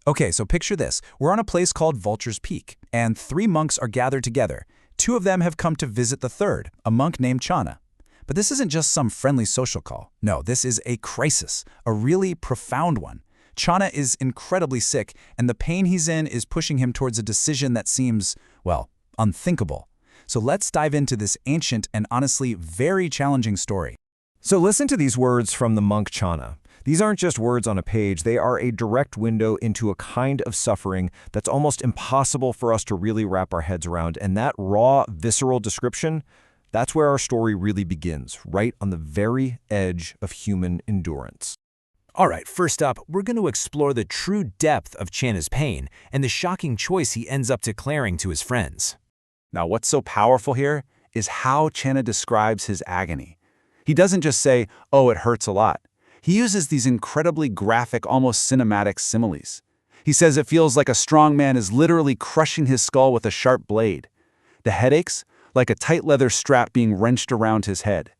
Okay, so picture this. We're on a place called Vulture's Peak, and 3 monks are gathered together. 2 of them have come to visit the third, a monk named Channa. But this isn't just some friendly social call. No, this is a crisis, a really profound one. Channa is incredibly sick, and the pain he's in is pushing him towards a decision that seems, well, unthinkable. So let's dive into this ancient and honestly very challenging story. So listen to these words from the monk Channa. These aren't just words on a page, they are a direct window into a kind of suffering that's almost impossible for us to really wrap our heads around. And that raw, visceral description, that's where our story really begins, right on the very edge of human endurance. All right, first up, we're going to explore the true depth of Channa's pain and the shocking choice he ends up declaring to his friends. Now, what's so powerful here is how Channa describes his agony. He doesn't just say, "Oh, it hurts a lot." He uses these incredibly graphic, almost cinematic similes. He says it feels like a strong man is literally crushing his skull with a sharp blade. The headaches, like a tight leather strap being wrenched around his head.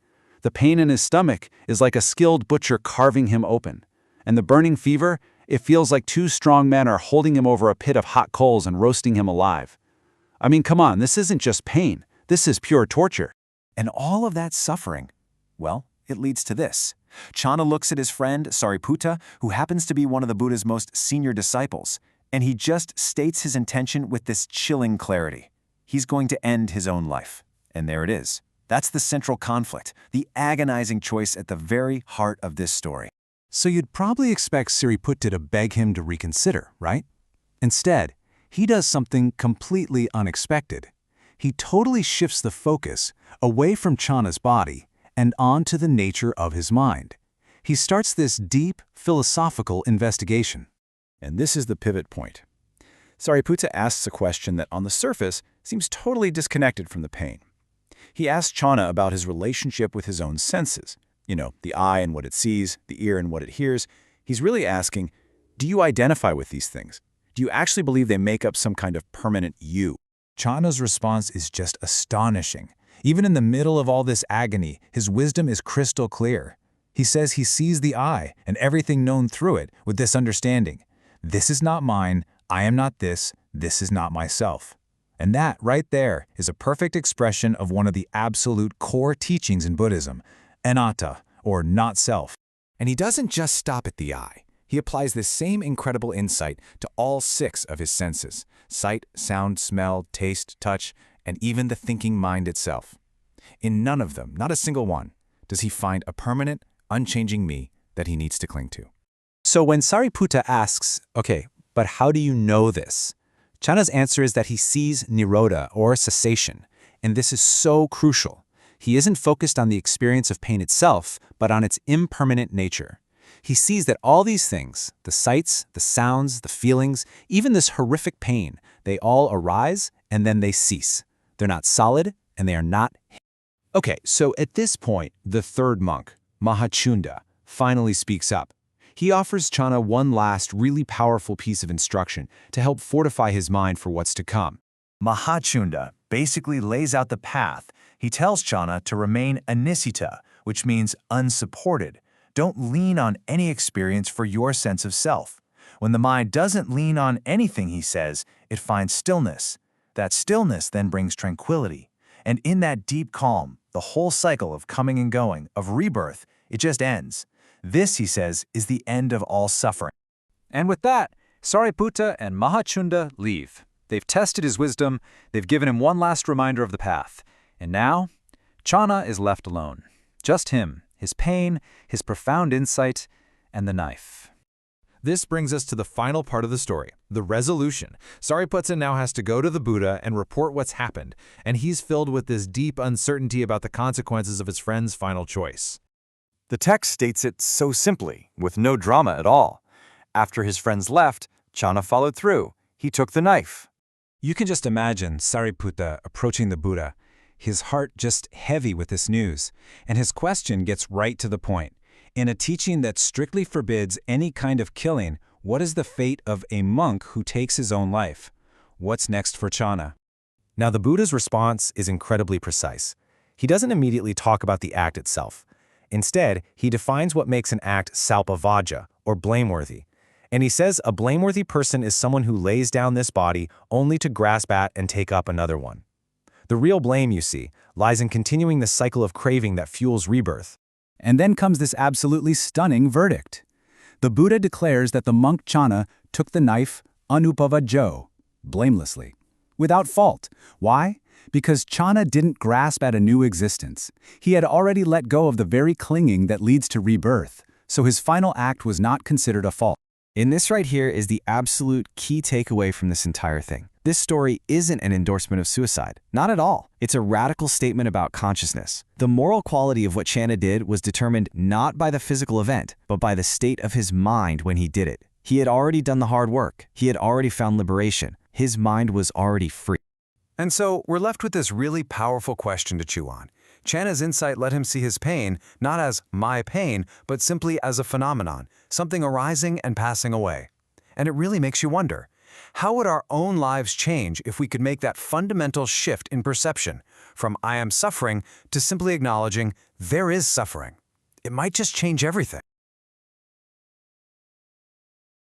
The pain in his stomach is like a skilled butcher carving him open. And the burning fever, it feels like 2 strong men are holding him over a pit of hot coals and roasting him alive. I mean, come on, this isn't just pain. This is pure torture. And all of that suffering, well, it leads to this. Channa looks at his friend, Sāriputta, who happens to be one of the Buddha's most senior disciples, and he just states his intention with this chilling clarity. He's going to end his own life. And there it is. That's the central conflict, the agonizing choice at the very heart of this story. So you'd probably expect Sāriputta to beg him to reconsider, right? Instead, he does something completely unexpected. He totally shifts the focus away from Channa's body and onto the nature of his mind. He starts this deep, philosophical investigation. And this is the pivot point. Sāriputta asks a question that on the surface seems totally disconnected from the pain. He asks Channa about his relationship with his own senses. You know, the eye and what it sees, the ear and what it hears. He's really asking, do you identify with these things? Do you actually believe they make up some kind of permanent you? Channa's response is just astonishing. Even in the middle of all this agony, his wisdom is crystal clear. He says he sees the eye and everything known through it with this understanding. This is not mine, I am not this is not myself. And that, right there, is a perfect expression of one of the absolute core teachings in Buddhism, anatta, or not self. And he doesn't just stop at the eye. He applies this same incredible insight to all 6 of his senses: sight, sound, smell, taste, touch, and even the thinking mind itself. In none of them, not a single one, does he find a permanent, unchanging me that he needs to cling to. So when Sāriputta asks, okay, but how do you know this? Channa's answer is that he sees nirodha, or cessation, and this is so crucial. He isn't focused on the experience of pain itself, but on its impermanent nature. He sees that all these things, the sights, the sounds, the feelings, even this horrific pain, they all arise and then they cease. They're not solid and they are not. Okay, so at this point, the third monk, Mahākassapa, finally speaks up. He offers Channa one last really powerful piece of instruction to help fortify his mind for what's to come. Mahākassapa basically lays out the path. He tells Channa to remain anisita, which means unsupported. Don't lean on any experience for your sense of self. When the mind doesn't lean on anything, he says, it finds stillness. That stillness then brings tranquility. And in that deep calm, the whole cycle of coming and going, of rebirth, it just ends. This, he says, is the end of all suffering. And with that, Sāriputta and Mahākassapa leave. They've tested his wisdom, they've given him one last reminder of the path. And now, Channa is left alone. Just him, his pain, his profound insight, and the knife. This brings us to the final part of the story, the resolution. Sāriputta now has to go to the Buddha and report what's happened, and he's filled with this deep uncertainty about the consequences of his friend's final choice. The text states it so simply, with no drama at all. After his friends left, Channa followed through. He took the knife. You can just imagine Sāriputta approaching the Buddha, his heart just heavy with this news, and his question gets right to the point. In a teaching that strictly forbids any kind of killing, what is the fate of a monk who takes his own life? What's next for Channa? Now, the Buddha's response is incredibly precise. He doesn't immediately talk about the act itself. Instead, he defines what makes an act salpavaja, or blameworthy. And he says a blameworthy person is someone who lays down this body only to grasp at and take up another one. The real blame, you see, lies in continuing the cycle of craving that fuels rebirth. And then comes this absolutely stunning verdict. The Buddha declares that the monk Channa took the knife anupavajo, blamelessly, without fault. Why? Because Channa didn't grasp at a new existence. He had already let go of the very clinging that leads to rebirth, so his final act was not considered a fault. And this right here is the absolute key takeaway from this entire thing. This story isn't an endorsement of suicide. Not at all. It's a radical statement about consciousness. The moral quality of what Channa did was determined not by the physical event, but by the state of his mind when he did it. He had already done the hard work. He had already found liberation. His mind was already free. And so we're left with this really powerful question to chew on. Channa's insight let him see his pain not as my pain, but simply as a phenomenon, something arising and passing away. And it really makes you wonder, how would our own lives change if we could make that fundamental shift in perception, from I am suffering to simply acknowledging there is suffering? It might just change everything.